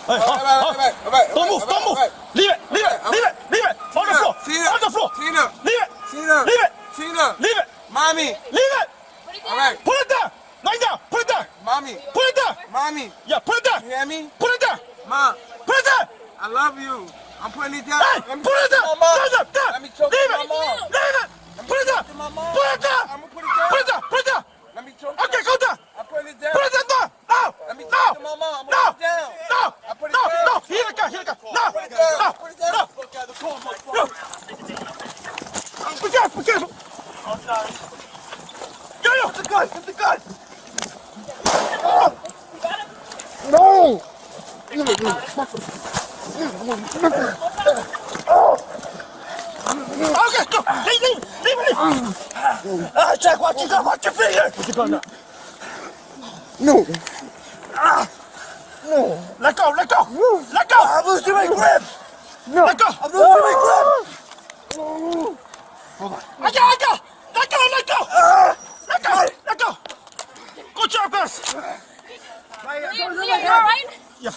Hey, don't move, don't move. Leave it, leave it, leave it, leave it. On the floor, on the floor. Tina. Leave it, Tina. leave it, Tina. leave it, Mommy. leave it. All right. Put it down. Lie down. Put it down. Mommy. Put it down. Mommy. Yeah, put it down. You hear me? Put it down. Mom. Put it down. I love you. I'm putting it down. Hey, put it down. Put it down. Let me choke Leave my it. mom. Leave it. Put it down. my mom. Put it down. I'm gonna put it down. Put it down. Put it down. Let me choke Okay, go down. I put it down. Put it down. No. Let me No. talk to my mom. I'm No. gonna put it down. No. I put it No. down. No. Here it go. Here it go. No. Put it down. No. Put it down. No. Fuck out the car, No. motherfucker. Be careful. Be careful. I'm sorry. Yo. Get the gun. Get the gun. No. Okay, go. Leave. Jack, watch your gun. Watch your finger. What's your gun now? No. No. Let go. Let go. Let go. I'm losing my grip. No. Let go. I'm losing my grip. Hold on. Let go. Let go. Let go. Let go. Let go. Let go. Good job, guys. You alright? Yeah.